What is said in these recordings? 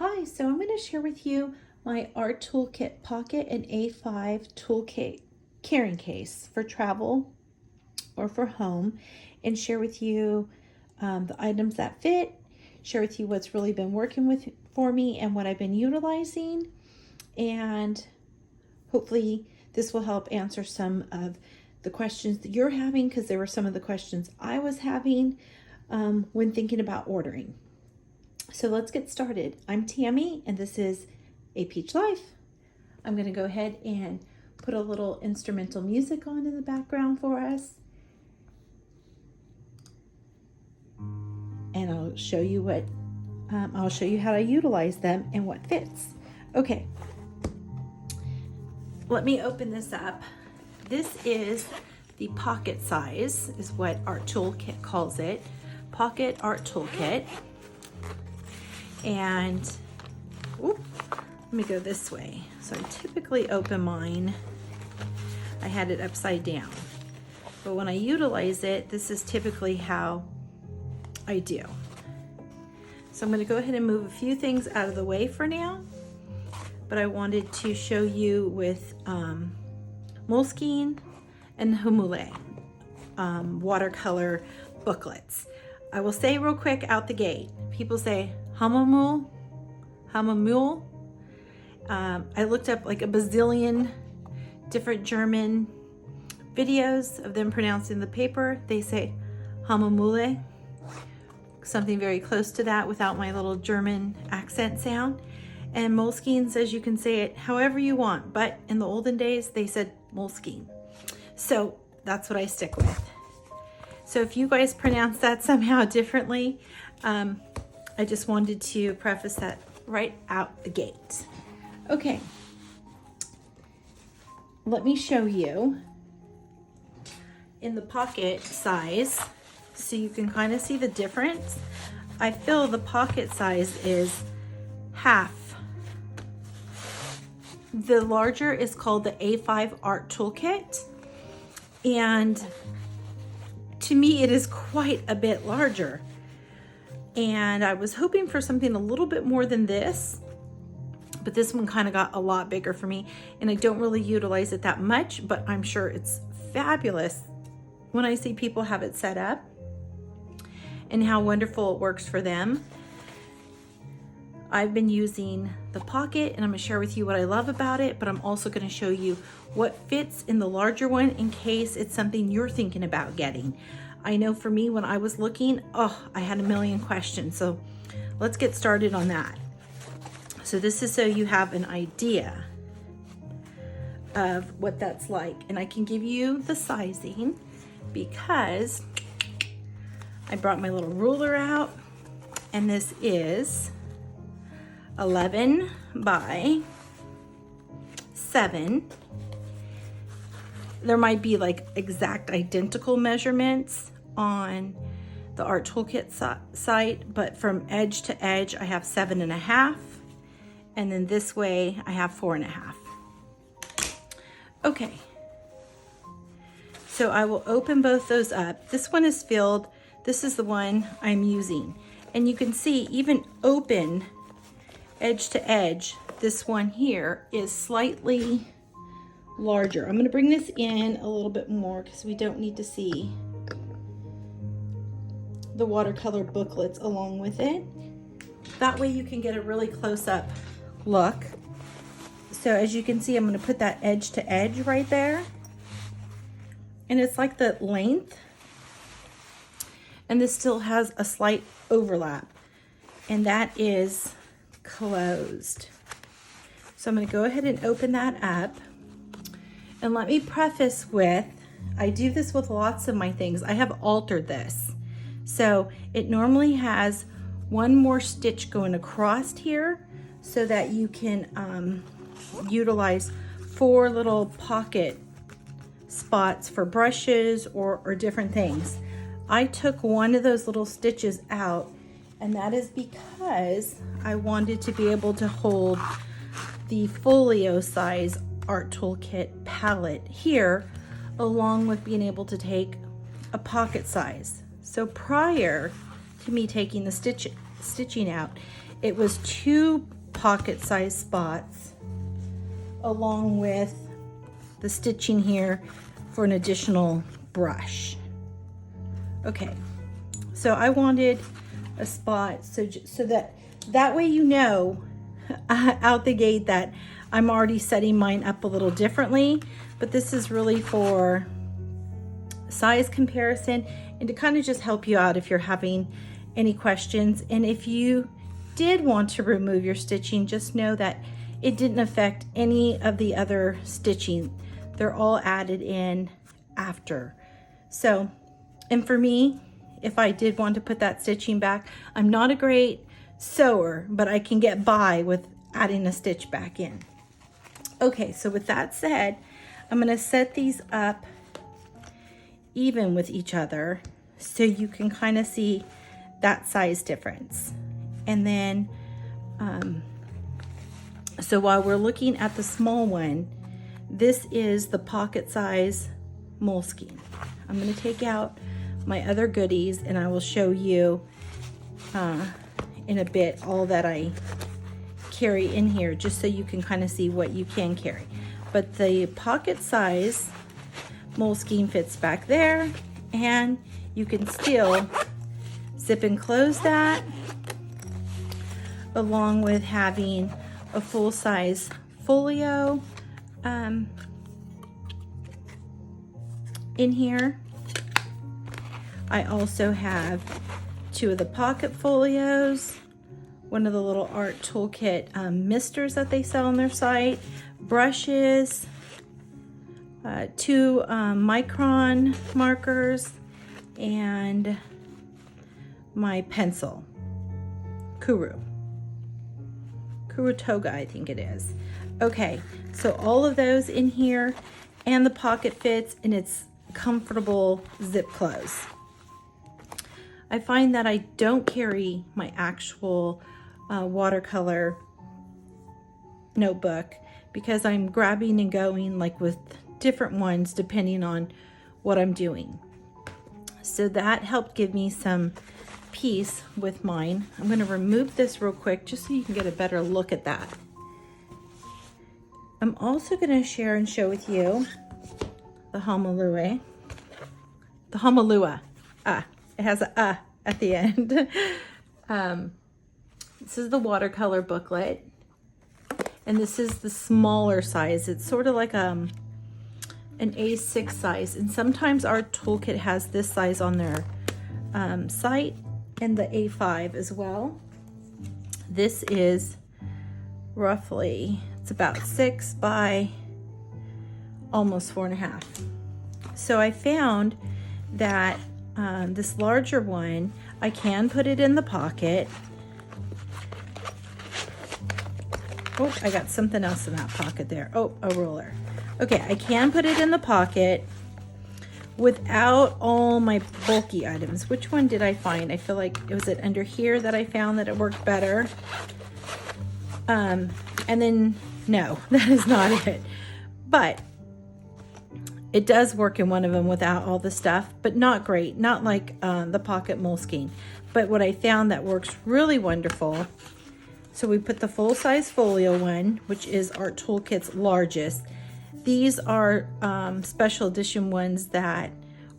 Hi, so I'm going to share with you my Art Toolkit Pocket and A5 Toolkit carrying case for travel or for home, and share with you the items that fit, share with you what's really been working for me and what I've been utilizing, and hopefully this will help answer some of the questions that you're having, because there were some of the questions I was having when thinking about ordering. So let's get started. I'm Tammy and this is A Peach Life. I'm going to go ahead and put a little instrumental music on in the background for us. And I'll show you how to utilize them and what fits. Okay. Let me open this up. This is the pocket size, is what Art Toolkit calls it. Pocket Art Toolkit. And let me go this way. So I typically open mine, I had it upside down. But when I utilize it, this is typically how I do. So I'm going to go ahead and move a few things out of the way for now. But I wanted to show you with Moleskine and Hahnemühle watercolor booklets. I will say real quick out the gate, people say Hahnemühle. I looked up like a bazillion different German videos of them pronouncing the paper. They say Hahnemühle, something very close to that without my little German accent sound. And Moleskine says you can say it however you want, but in the olden days they said Moleskine. So that's what I stick with. So if you guys pronounce that somehow differently, I just wanted to preface that right out the gate. Okay, let me show you in the pocket size so you can kind of see the difference. I feel the pocket size is half. The larger is called the A5 Art Toolkit, and to me it is quite a bit larger. And I was hoping for something a little bit more than this, but this one kind of got a lot bigger for me, and I don't really utilize it that much, but I'm sure it's fabulous when I see people have it set up and how wonderful it works for them. I've been using the pocket, and I'm going to share with you what I love about it, but I'm also going to show you what fits in the larger one in case it's something you're thinking about getting. I know for me, when I was looking, I had a million questions. So let's get started on that. So this is so you have an idea of what that's like. And I can give you the sizing because I brought my little ruler out, and this is 11 by 7. There might be like exact identical measurements on the Art Toolkit site, but from edge to edge I have 7.5, and then this way I have 4.5. Okay, so I will open both those up. This one is filled. This is the one I'm using, and you can see even open edge to edge, this one here is slightly larger. I'm going to bring this in a little bit more because we don't need to see the watercolor booklets along with it. That way you can get a really close-up look. So as you can see, I'm going to put that edge to edge right there, and it's like the length, and this still has a slight overlap, and that is closed. So I'm going to go ahead and open that up. And let me preface with, I do this with lots of my things. I have altered this. So it normally has one more stitch going across here so that you can utilize 4 little pocket spots for brushes or different things. I took one of those little stitches out, and that is because I wanted to be able to hold the folio size Art Toolkit palette here, along with being able to take a pocket size. So prior to me taking the stitching out, it was 2 pocket size spots, along with the stitching here for an additional brush. Okay, so I wanted a spot so that way you know out the gate that I'm already setting mine up a little differently, but this is really for size comparison and to kind of just help you out if you're having any questions. And if you did want to remove your stitching, just know that it didn't affect any of the other stitching. They're all added in after. So, and for me, if I did want to put that stitching back, I'm not a great sewer, but I can get by with adding a stitch back in. Okay, so with that said, I'm going to set these up even with each other so you can kind of see that size difference. And then, so while we're looking at the small one, this is the pocket size Moleskine. I'm going to take out my other goodies and I will show you in a bit all that I carry in here, just so you can kind of see what you can carry. But the pocket size Moleskine fits back there, and you can still zip and close that, along with having a full-size folio in here. I also have two of the pocket folios, one of the little art toolkit misters that they sell on their site, brushes, two micron markers, and my pencil, Kuru Toga, I think it is. Okay, so all of those in here, and the pocket fits, and it's comfortable zip close. I find that I don't carry my actual watercolor notebook because I'm grabbing and going like with different ones depending on what I'm doing. So that helped give me some peace with mine. I'm going to remove this real quick just so you can get a better look at that. I'm also going to share and show with you the Hahnemühle. The Hahnemühle. It has a at the end. This is the watercolor booklet, and this is the smaller size. It's sort of like an A6 size, and sometimes Art Toolkit has this size on their site, and the A5 as well. This is roughly, it's about 6 by almost 4.5. So I found that this larger one, I can put it in the pocket. Oh, I got something else in that pocket there. Oh, a ruler. Okay, I can put it in the pocket without all my bulky items. Which one did I find? I feel like it was under here that I found that it worked better. And then, no, that is not it. But it does work in one of them without all the stuff, but not great. Not like the Pocket Moleskine. But what I found that works really wonderful, so we put the full-size folio one, which is Art Toolkit's largest. These are special edition ones that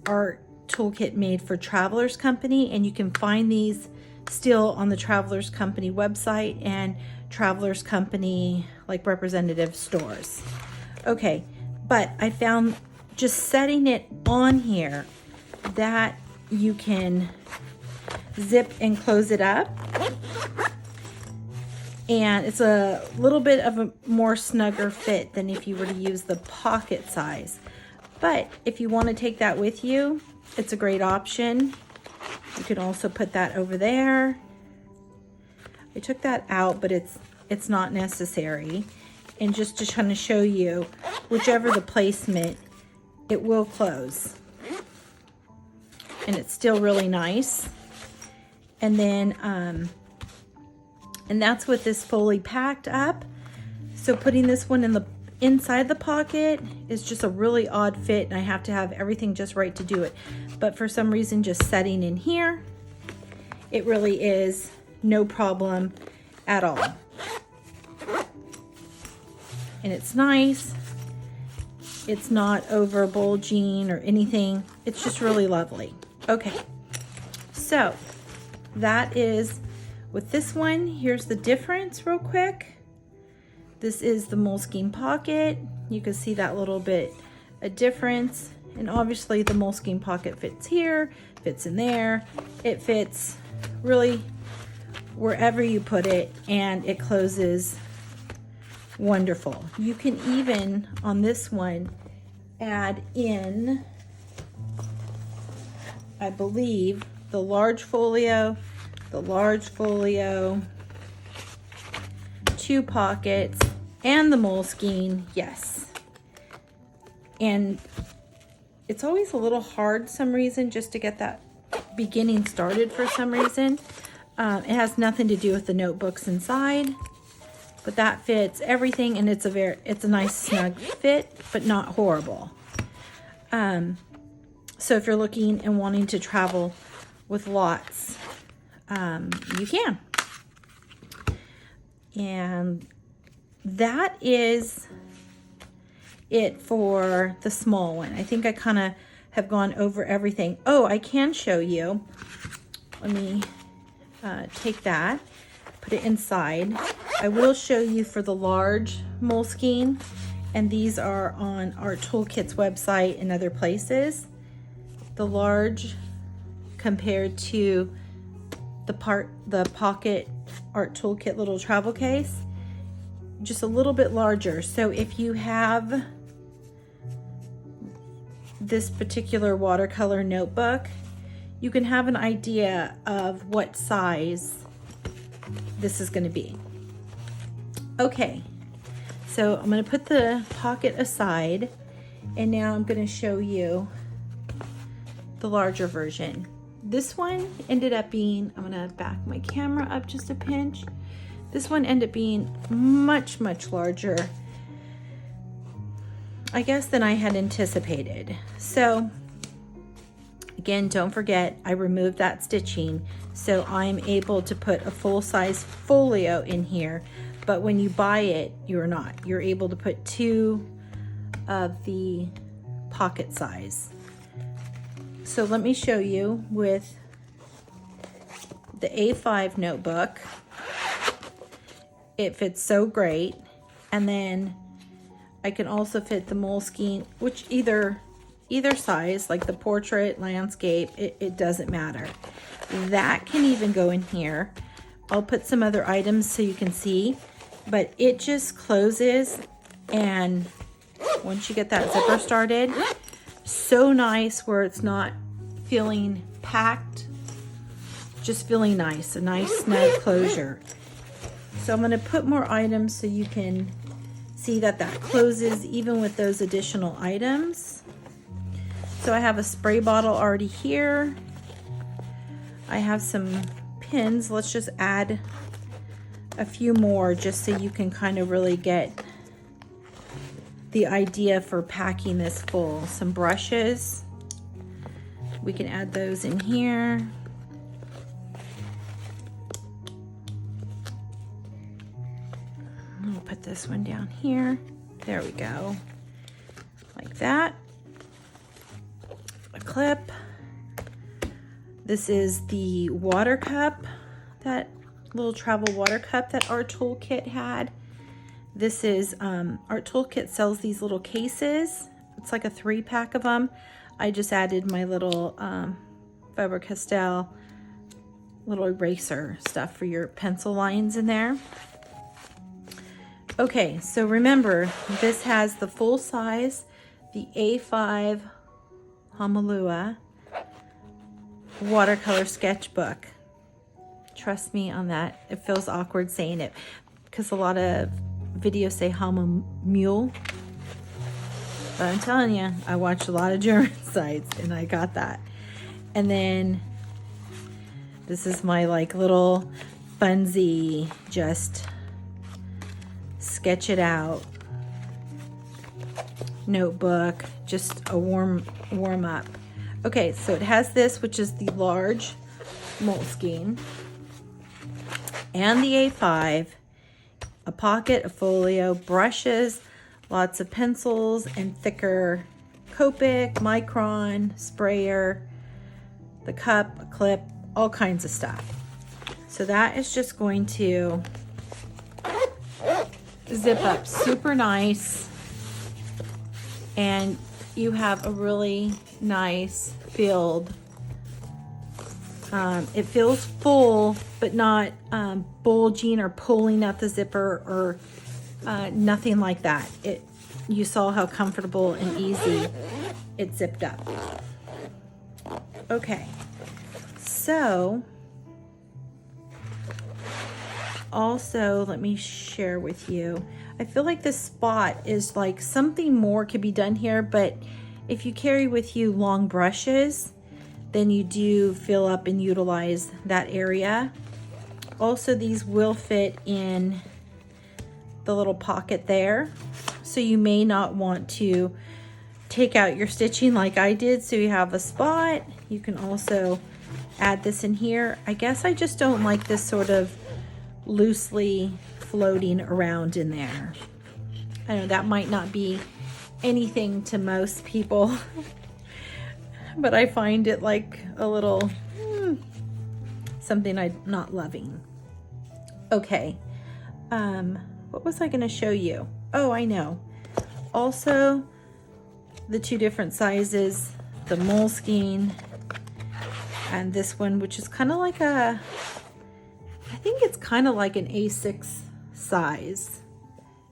Art Toolkit made for Travelers Company, and you can find these still on the Travelers Company website and Travelers Company like representative stores. Okay, but I found just setting it on here that you can zip and close it up, and it's a little bit of a more snugger fit than if you were to use the pocket size. But if you want to take that with you, it's a great option. You can also put that over there. I took that out, but it's not necessary. And just to kind of show you, whichever the placement, it will close. And it's still really nice. And then, and that's with this fully packed up. So putting this one in the inside the pocket is just a really odd fit, and I have to have everything just right to do it. But for some reason, just setting in here, it really is no problem at all. and it's nice. It's not over bulging or anything. It's just really lovely. Okay, so that is with this one. Here's the difference real quick. This is the Moleskine Pocket. You can see that little bit a difference. And obviously the Moleskine Pocket fits here, fits in there. It fits really wherever you put it, and it closes wonderful. You can even, on this one, add in, I believe, the large folio, 2 pockets, and the Moleskine, yes. And it's always a little hard some reason just to get that beginning started for some reason. It has nothing to do with the notebooks inside, but that fits everything, and it's a nice snug fit, but not horrible. So if you're looking and wanting to travel with lots, you can. And that is it for the small one. I think I kind of have gone over everything. Oh, I can show you. Let me take that, put it inside. I will show you for the large Moleskine, and these are on Art Toolkit's website and other places. The large compared to the Pocket Art Toolkit little travel case, just a little bit larger. So if you have this particular watercolor notebook, you can have an idea of what size this is going to be. Okay, so I'm going to put the Pocket aside, and now I'm going to show you the larger version. This one ended up being, I'm going to back my camera up just a pinch. This one ended up being much, much larger, I guess, than I had anticipated. So again, don't forget, I removed that stitching, so I'm able to put a full-size folio in here, but when you buy it, you're not. You're able to put 2 of the pocket size. So let me show you with the A5 notebook. It fits so great. And then I can also fit the Moleskine, which either size, like the portrait, landscape, it doesn't matter. That can even go in here. I'll put some other items so you can see, but it just closes, and once you get that zipper started, so nice where it's not feeling packed, just feeling nice, a nice snug closure. So I'm going to put more items so you can see that closes even with those additional items. So I have a spray bottle already here. I have some pins. Let's just add a few more just so you can kind of really get the idea for packing this full. Some brushes. We can add those in here. I'll put this one down here. There we go. Like that. A clip. This is the water cup, that little travel water cup that Art Toolkit had. This is, Art Toolkit sells these little cases. It's like a 3-pack of them. I just added my little Faber-Castell little eraser stuff for your pencil lines in there. Okay, so remember, this has the full size, the A5 Hahnemühle watercolor sketchbook. Trust me on that. It feels awkward saying it because a lot of videos say Hahnemühle. But I'm telling you, I watched a lot of German sites and I got that. And then this is my like little funsy, just sketch it out notebook, just a warm up. Okay, so it has this, which is the large Moleskine, and the A5, a pocket, a folio, brushes, Lots of pencils and thicker Copic, Micron, sprayer, the cup, a clip, all kinds of stuff. So that is just going to zip up super nice, and you have a really nice filled, it feels full but not bulging or pulling out the zipper or nothing like that. You saw how comfortable and easy it zipped up. Okay, so also let me share with you, I feel like this spot is like something more could be done here, but if you carry with you long brushes, then you do fill up and utilize that area. Also, these will fit in the little pocket there, so you may not want to take out your stitching like I did, so you have a spot. You can also add this in here. I guess I just don't like this sort of loosely floating around in there. I know that might not be anything to most people, but I find it like a little something I'm not loving. Okay, what was I going to show you? Oh, I know. Also, the two different sizes, the Moleskine and this one, which is kind of like I think it's kind of like an A6 size.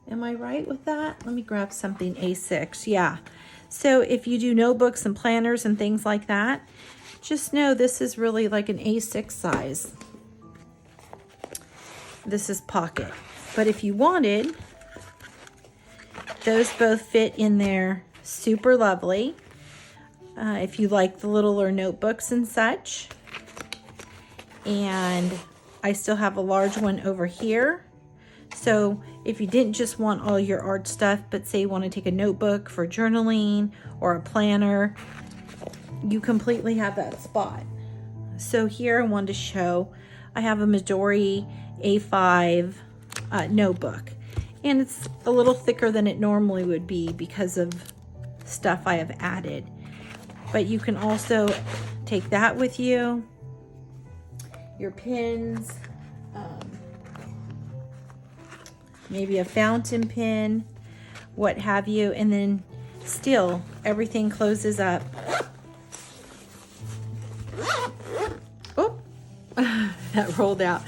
Am I right with that? Let me grab something A6. Yeah. So if you do notebooks and planners and things like that, just know this is really like an A6 size. This is pocket. But if you wanted, those both fit in there super lovely. If you like the littler notebooks and such. And I still have a large one over here. So if you didn't just want all your art stuff, but say you want to take a notebook for journaling or a planner, you completely have that spot. So here I wanted to show, I have a Moleskine A5 notebook, and it's a little thicker than it normally would be because of stuff I have added. But you can also take that with you, your pins, maybe a fountain pen, what have you, and then still everything closes up. Oh, that rolled out.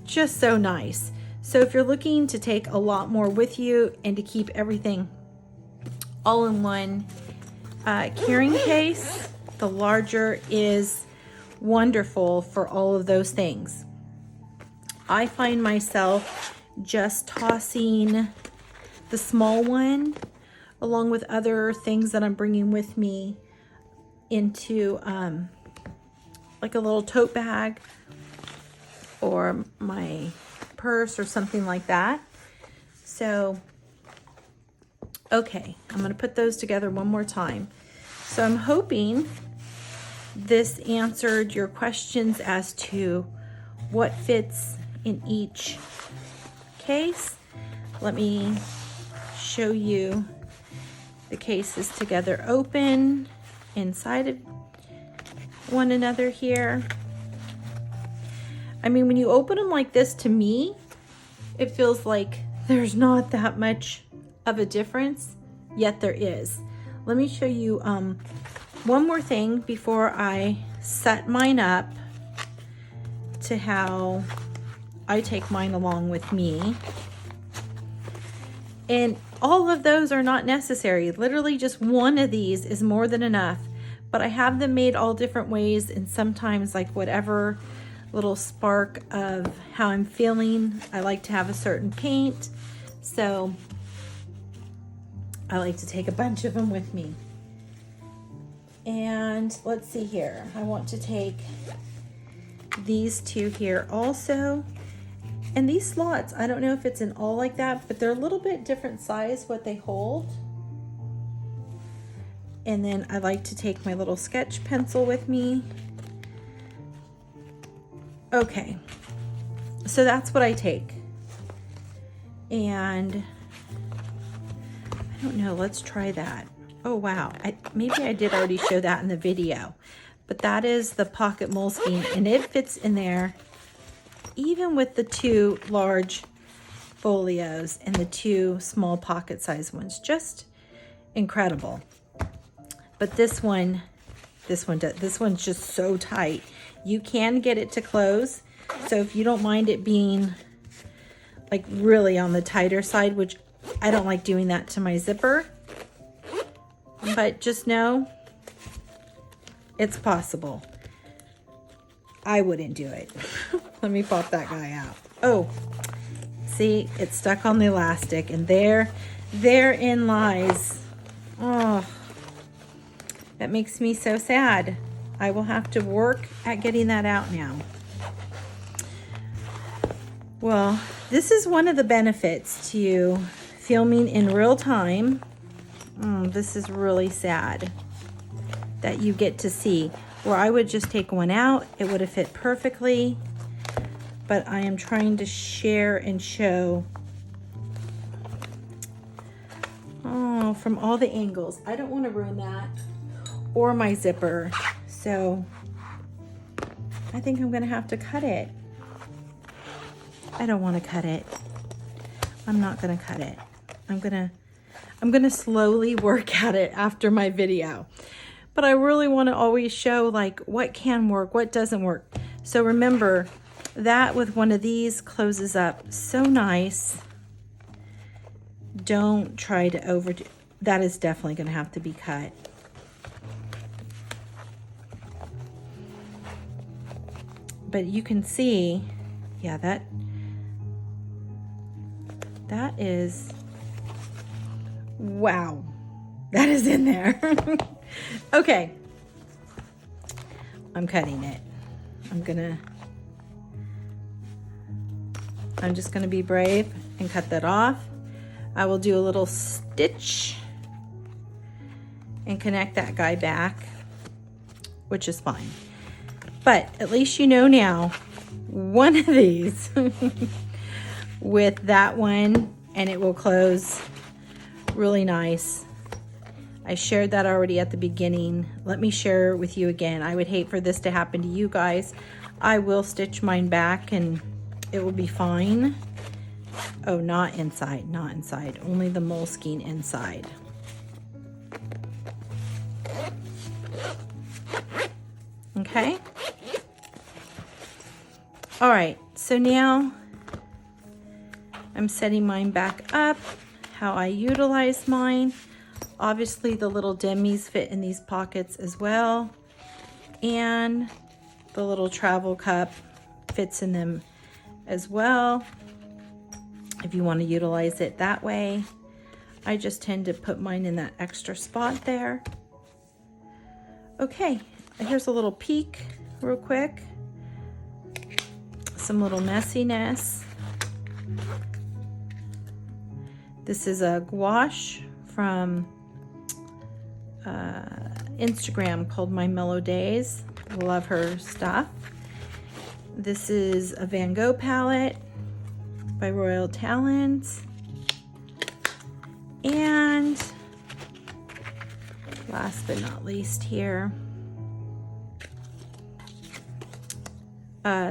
Just so nice. So if you're looking to take a lot more with you and to keep everything all in one carrying case, the larger is wonderful for all of those things. I find myself just tossing the small one along with other things that I'm bringing with me into like a little tote bag or my purse or something like that. So, okay, I'm going to put those together one more time. So I'm hoping this answered your questions as to what fits in each case. Let me show you the cases together open inside of one another here. I mean, when you open them like this, to me, it feels like there's not that much of a difference, yet there is. Let me show you one more thing before I set mine up to how I take mine along with me. And all of those are not necessary. Literally just one of these is more than enough. But I have them made all different ways, and sometimes like whatever little spark of how I'm feeling, I like to have a certain paint. So I like to take a bunch of them with me. And let's see here. I want to take these two here also. And these slots, I don't know if it's in all like that, but they're a little bit different size what they hold. And then I like to take my little sketch pencil with me. Okay, so that's what I take. And I don't know, let's try that. Oh wow, maybe I did already show that in the video, but that is the Pocket Moleskine, and it fits in there even with the 2 large folios and the 2 small pocket size ones. Just incredible. But this one's just so tight. You can get it to close, so if you don't mind it being like really on the tighter side, which I don't like doing that to my zipper, but just know it's possible. I wouldn't do it. Let me pop that guy out. Oh, see, it's stuck on the elastic, and therein lies. Oh, that makes me so sad. I will have to work at getting that out now. Well, this is one of the benefits to filming in real time. This is really sad that you get to see. Where I would just take one out, it would have fit perfectly. But I am trying to share and show from all the angles. I don't want to ruin that or my zipper. So I think I'm going to have to cut it. I don't want to cut it. I'm not going to cut it. I'm going to slowly work at it after my video. But I really want to always show like what can work, what doesn't work. So remember that with one of these closes up so nice. Don't try to overdo. That is definitely going to have to be cut. But you can see, yeah, that is, wow, that is in there. Okay, I'm cutting it. I'm just gonna be brave and cut that off. I will do a little stitch and connect that guy back, which is fine. But at least you know now, one of these with that one, and it will close really nice. I shared that already at the beginning. Let me share with you again. I would hate for this to happen to you guys. I will stitch mine back and it will be fine. Oh, not inside, not inside. Only the Moleskine inside. Okay. All right, so now I'm setting mine back up, how I utilize mine. Obviously the little demis fit in these pockets as well. And the little travel cup fits in them as well, if you want to utilize it that way. I just tend to put mine in that extra spot there. Okay, here's a little peek real quick. Some little messiness. This is a gouache from Instagram called My Mellow Days. Love her stuff. This is a Van Gogh palette by Royal Talents. And last but not least here,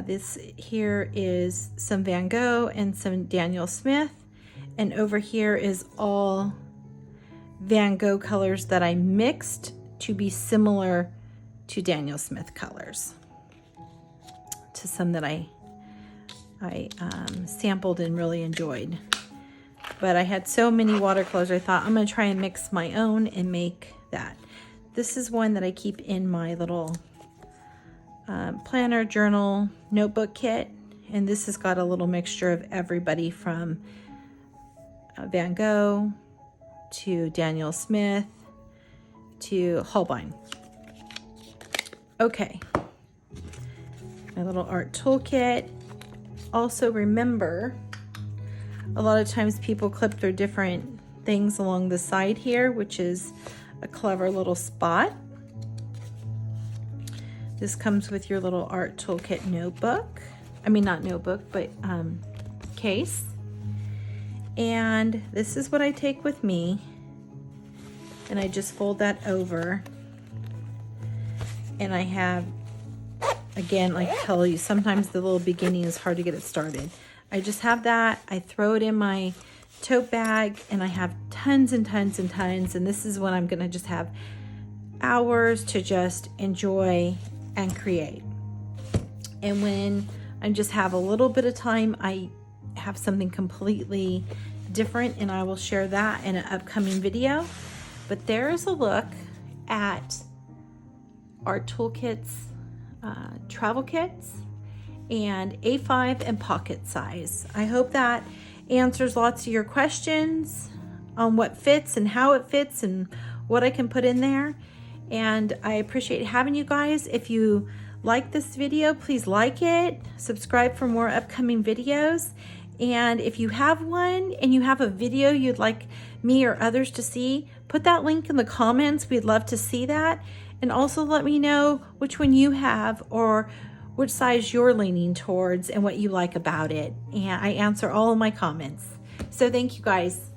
this here is some Van Gogh and some Daniel Smith. And over here is all Van Gogh colors that I mixed to be similar to Daniel Smith colors, to some that I sampled and really enjoyed. But I had so many watercolors, I thought I'm going to try and mix my own and make that. This is one that I keep in my little planner, journal, notebook kit. And this has got a little mixture of everybody from Van Gogh to Daniel Smith to Holbein. Okay, my little art toolkit. Also remember, a lot of times people clip their different things along the side here, which is a clever little spot. This comes with your little art toolkit notebook. I mean, not notebook, but case. And this is what I take with me and I just fold that over. And I have, again, like I tell you, sometimes the little beginning is hard to get it started. I just have that. I throw it in my tote bag, and I have tons and tons and tons. And this is when I'm gonna just have hours to just enjoy and create. And when I just have a little bit of time, I have something completely different, and I will share that in an upcoming video. But there's a look at Art Toolkits, travel kits, and A5 and pocket size. I hope that answers lots of your questions on what fits and how it fits and what I can put in there. And I appreciate having you guys. If you like this video, please like it, subscribe for more upcoming videos. And if you have one and you have a video you'd like me or others to see, put that link in the comments. We'd love to see that. And also let me know which one you have or which size you're leaning towards and what you like about it. And I answer all of my comments. So thank you guys.